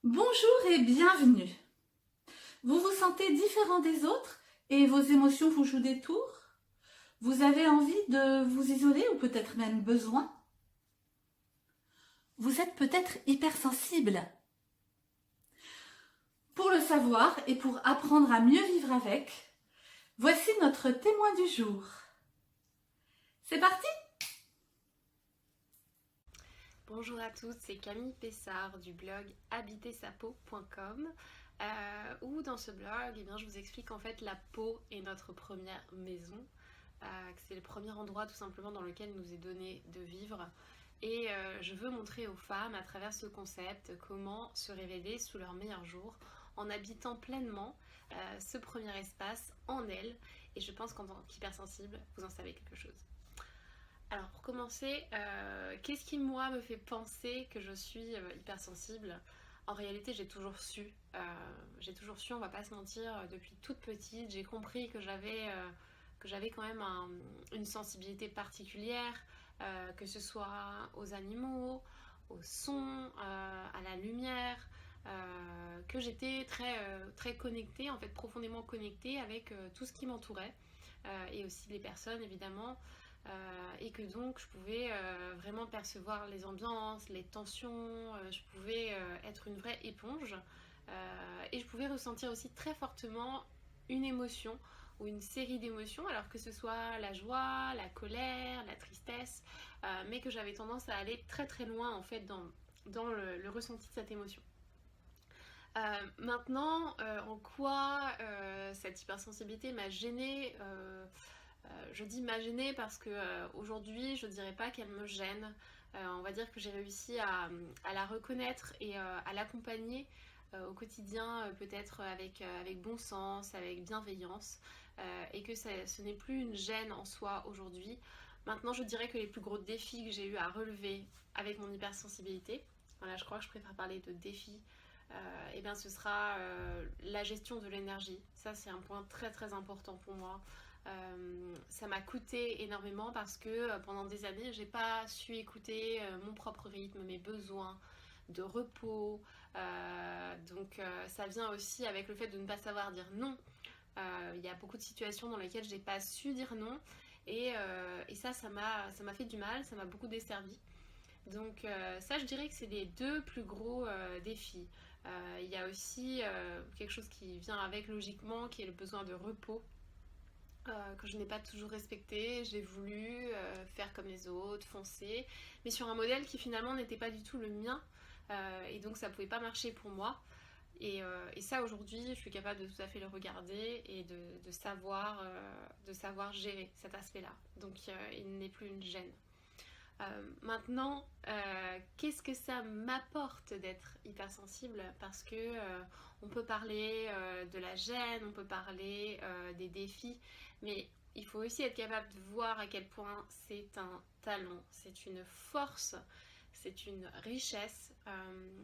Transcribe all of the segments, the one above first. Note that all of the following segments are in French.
Bonjour et bienvenue. Vous vous sentez différent des autres et vos émotions vous jouent des tours? Vous avez envie de vous isoler ou peut-être même besoin? Vous êtes peut-être hypersensible. Pour le savoir et pour apprendre à mieux vivre avec, voici notre témoin du jour. C'est parti! Bonjour à tous, c'est Camille Pessard du blog habitersapeau.com où dans ce blog, je vous explique qu'en fait la peau est notre première maison, que c'est le premier endroit tout simplement dans lequel il nous est donné de vivre. Et je veux montrer aux femmes à travers ce concept comment se révéler sous leur meilleur jour en habitant pleinement ce premier espace en elles. Et je pense qu'en tant qu'hypersensible, vous en savez quelque chose. Alors pour commencer, qu'est-ce qui moi me fait penser que je suis hypersensible? En réalité j'ai toujours su, on va pas se mentir, depuis toute petite j'ai compris que j'avais quand même une sensibilité particulière, que ce soit aux animaux, au son, à la lumière, que j'étais très connectée, en fait profondément connectée avec tout ce qui m'entourait, et aussi les personnes évidemment. Et que donc je pouvais vraiment percevoir les ambiances, les tensions, je pouvais être une vraie éponge, et je pouvais ressentir aussi très fortement une émotion ou une série d'émotions, alors que ce soit la joie, la colère, la tristesse, mais que j'avais tendance à aller très très loin en fait dans le ressenti de cette émotion. Maintenant, en quoi cette hypersensibilité m'a gênée, je dis m'a gênée parce que aujourd'hui je dirais pas qu'elle me gêne. On va dire que j'ai réussi à la reconnaître et à l'accompagner au quotidien, peut-être avec bon sens, avec bienveillance, et que ce n'est plus une gêne en soi aujourd'hui. Maintenant je dirais que les plus gros défis que j'ai eu à relever avec mon hypersensibilité, voilà, je crois que je préfère parler de défis, et bien ce sera la gestion de l'énergie. Ça c'est un point très très important pour moi. Ça m'a coûté énormément parce que pendant des années j'ai pas su écouter mon propre rythme, mes besoins de repos, donc ça vient aussi avec le fait de ne pas savoir dire non. Il y a beaucoup de situations dans lesquelles j'ai pas su dire non, et ça m'a fait du mal, ça m'a beaucoup desservi. Donc ça je dirais que c'est les deux plus gros défis. Il y a aussi quelque chose qui vient avec logiquement, qui est le besoin de repos, que je n'ai pas toujours respecté. J'ai voulu faire comme les autres, foncer, mais sur un modèle qui finalement n'était pas du tout le mien, et donc ça pouvait pas marcher pour moi. Et ça aujourd'hui, je suis capable de tout à fait le regarder et de savoir gérer cet aspect-là. Donc il n'est plus une gêne. Maintenant, qu'est-ce que ça m'apporte d'être hypersensible? Parce que on peut parler de la gêne, on peut parler des défis, mais il faut aussi être capable de voir à quel point c'est un talent, c'est une force, c'est une richesse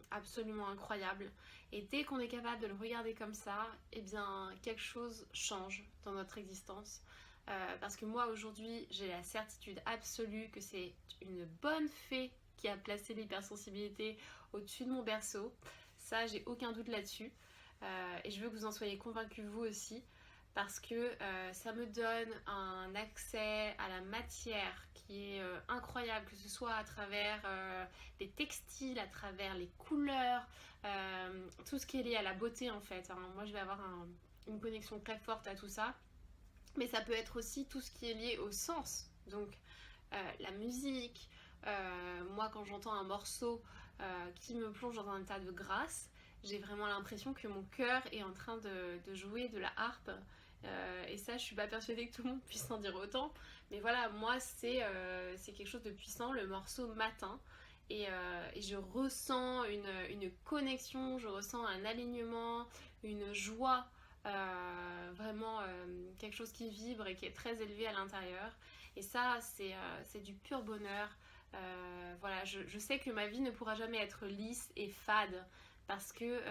absolument incroyable. Et dès qu'on est capable de le regarder comme ça, eh bien quelque chose change dans notre existence. Parce que moi aujourd'hui j'ai la certitude absolue que c'est une bonne fée qui a placé l'hypersensibilité au-dessus de mon berceau. Ça, j'ai aucun doute là-dessus. Et je veux que vous en soyez convaincus vous aussi, parce que ça me donne un accès à la matière qui est incroyable, que ce soit à travers les textiles, à travers les couleurs, tout ce qui est lié à la beauté en fait. Moi je vais avoir une connexion très forte à tout ça, mais ça peut être aussi tout ce qui est lié au sens. Donc la musique, moi quand j'entends un morceau qui me plonge dans un état de grâce, j'ai vraiment l'impression que mon cœur est en train de jouer de la harpe. Et ça, je suis pas persuadée que tout le monde puisse en dire autant. Mais voilà, moi, c'est quelque chose de puissant. Le morceau m'atteint. Et je ressens une connexion, je ressens un alignement, une joie, vraiment quelque chose qui vibre et qui est très élevé à l'intérieur. Et ça, c'est du pur bonheur. Voilà, je sais que ma vie ne pourra jamais être lisse et fade, parce que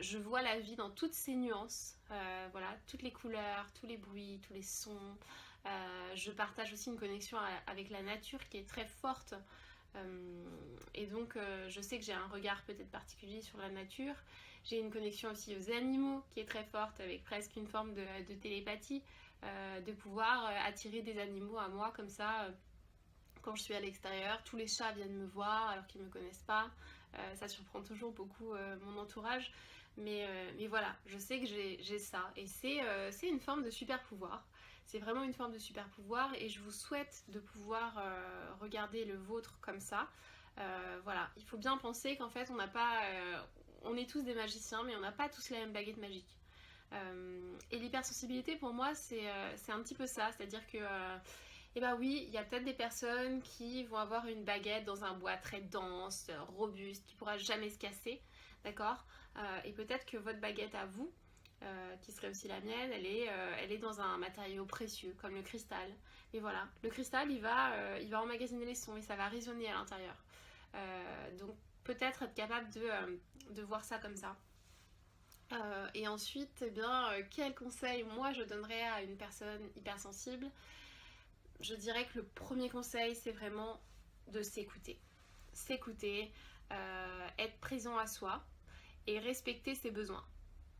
je vois la vie dans toutes ses nuances, voilà, toutes les couleurs, tous les bruits, tous les sons. Je partage aussi une connexion avec la nature qui est très forte. Et donc je sais que j'ai un regard peut-être particulier sur la nature. J'ai une connexion aussi aux animaux qui est très forte, avec presque une forme de télépathie, de pouvoir attirer des animaux à moi comme ça. Quand je suis à l'extérieur, tous les chats viennent me voir alors qu'ils ne me connaissent pas. Ça surprend toujours beaucoup mon entourage. Mais voilà, je sais que j'ai ça. Et c'est une forme de super pouvoir. C'est vraiment une forme de super pouvoir et je vous souhaite de pouvoir regarder le vôtre comme ça. Voilà, il faut bien penser qu'en fait on n'a pas... on est tous des magiciens mais on n'a pas tous la même baguette magique. Et l'hypersensibilité pour moi c'est un petit peu ça, c'est-à-dire que... et bah oui, il y a peut-être des personnes qui vont avoir une baguette dans un bois très dense, robuste, qui pourra jamais se casser, d'accord. Et peut-être que votre baguette à vous, qui serait aussi la mienne, elle est dans un matériau précieux, comme le cristal. Et voilà, le cristal, il va emmagasiner les sons et ça va résonner à l'intérieur. Donc peut-être être capable de voir ça comme ça. Et ensuite, eh bien, quel conseil moi je donnerais à une personne hypersensible? Je dirais que le premier conseil, c'est vraiment de s'écouter. S'écouter, être présent à soi et respecter ses besoins.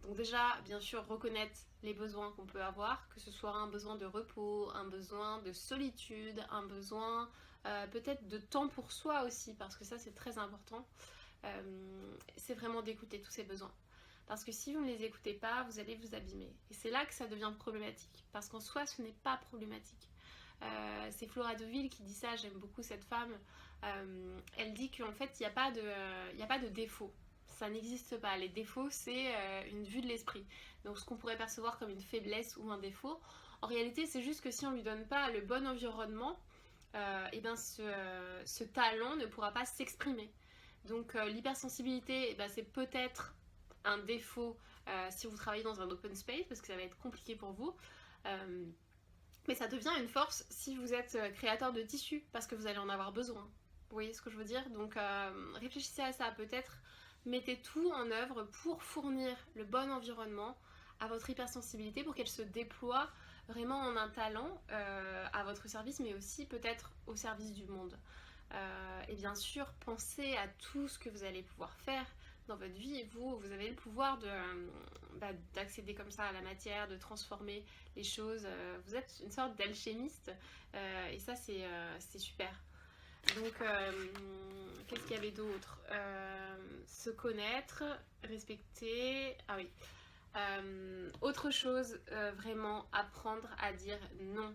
Donc déjà, bien sûr, reconnaître les besoins qu'on peut avoir, que ce soit un besoin de repos, un besoin de solitude, un besoin peut-être de temps pour soi aussi, parce que ça c'est très important. C'est vraiment d'écouter tous ces besoins. Parce que si vous ne les écoutez pas, vous allez vous abîmer. Et c'est là que ça devient problématique, parce qu'en soi, ce n'est pas problématique. C'est Flora Deauville qui dit ça, j'aime beaucoup cette femme. Elle dit qu'en fait, il n'y a pas de défaut. Ça n'existe pas. Les défauts, c'est une vue de l'esprit. Donc ce qu'on pourrait percevoir comme une faiblesse ou un défaut, en réalité, c'est juste que si on ne lui donne pas le bon environnement, et ben ce talent ne pourra pas s'exprimer. Donc l'hypersensibilité, c'est peut-être un défaut si vous travaillez dans un open space, parce que ça va être compliqué pour vous. Mais ça devient une force si vous êtes créateur de tissu, parce que vous allez en avoir besoin. Vous voyez ce que je veux dire? Donc réfléchissez à ça, peut-être mettez tout en œuvre pour fournir le bon environnement à votre hypersensibilité pour qu'elle se déploie vraiment en un talent à votre service, mais aussi peut-être au service du monde. Et bien sûr, pensez à tout ce que vous allez pouvoir faire dans votre vie. Et vous avez le pouvoir d'accéder comme ça à la matière, de transformer les choses. Vous êtes une sorte d'alchimiste et ça c'est super. Donc qu'est-ce qu'il y avait d'autre? Se connaître, respecter... Ah oui. Autre chose, vraiment apprendre à dire non.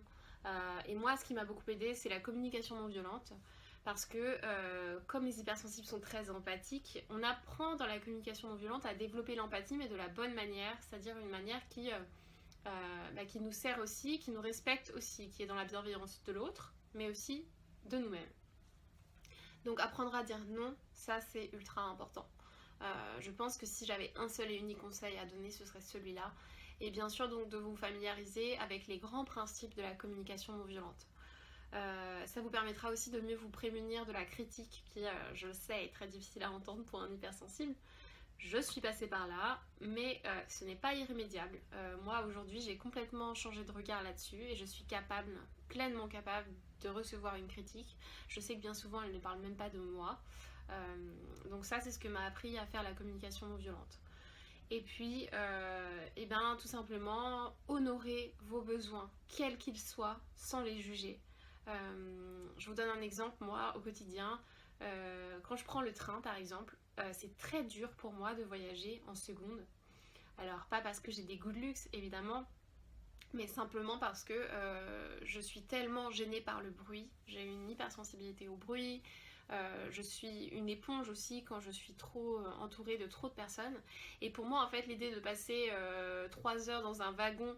Et moi, ce qui m'a beaucoup aidé, c'est la communication non violente. Parce que comme les hypersensibles sont très empathiques, on apprend dans la communication non violente à développer l'empathie, mais de la bonne manière, c'est-à-dire une manière qui nous sert aussi, qui nous respecte aussi, qui est dans la bienveillance de l'autre, mais aussi de nous-mêmes. Donc apprendre à dire non, ça c'est ultra important. Je pense que si j'avais un seul et unique conseil à donner, ce serait celui-là. Et bien sûr donc de vous familiariser avec les grands principes de la communication non violente. Ça vous permettra aussi de mieux vous prémunir de la critique qui, je le sais, est très difficile à entendre pour un hypersensible. Je suis passée par là, mais ce n'est pas irrémédiable. Moi aujourd'hui j'ai complètement changé de regard là-dessus et je suis capable, pleinement capable de recevoir une critique. Je sais que bien souvent elle ne parle même pas de moi. Donc ça c'est ce que m'a appris à faire la communication non violente. Et puis, tout simplement, honorer vos besoins, quels qu'ils soient, sans les juger. Je vous donne un exemple, moi, au quotidien, quand je prends le train, par exemple, c'est très dur pour moi de voyager en seconde. Alors, pas parce que j'ai des goûts de luxe, évidemment, mais simplement parce que je suis tellement gênée par le bruit, j'ai une hypersensibilité au bruit, je suis une éponge aussi quand je suis trop entourée de trop de personnes. Et pour moi, en fait, l'idée de passer 3 heures dans un wagon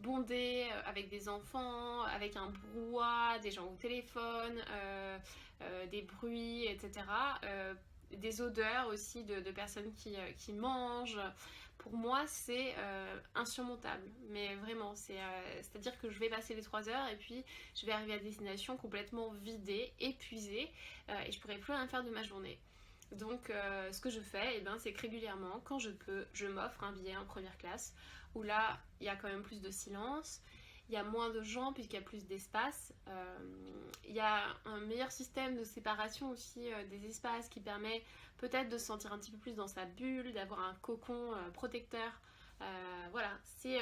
bondé avec des enfants, avec un brouhaha, des gens au téléphone, des bruits, etc. Des odeurs aussi de personnes qui mangent. Pour moi, c'est insurmontable. Mais vraiment, c'est-à-dire que je vais passer les 3 heures et puis je vais arriver à destination complètement vidée, épuisée, et je pourrai plus rien faire de ma journée. Donc, ce que je fais, c'est que régulièrement, quand je peux, je m'offre un billet en première classe, où là, il y a quand même plus de silence. il y a moins de gens puisqu'il y a plus d'espace. Il y a un meilleur système de séparation aussi des espaces qui permet peut-être de se sentir un petit peu plus dans sa bulle, d'avoir un cocon protecteur. Voilà, c'est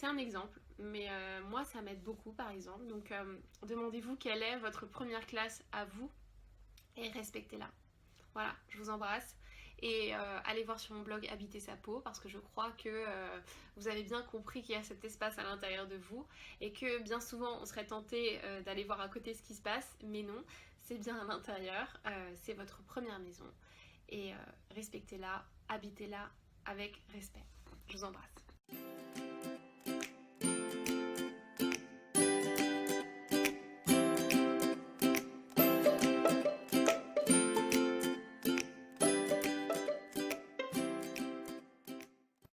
un exemple, mais moi ça m'aide beaucoup par exemple. Donc demandez-vous quelle est votre première classe à vous et respectez-la. Voilà, je vous embrasse et allez voir sur mon blog Habiter sa peau parce que je crois que vous avez bien compris qu'il y a cet espace à l'intérieur de vous et que bien souvent on serait tenté d'aller voir à côté ce qui se passe, mais non, c'est bien à l'intérieur, c'est votre première maison et respectez-la, habitez-la avec respect. Je vous embrasse.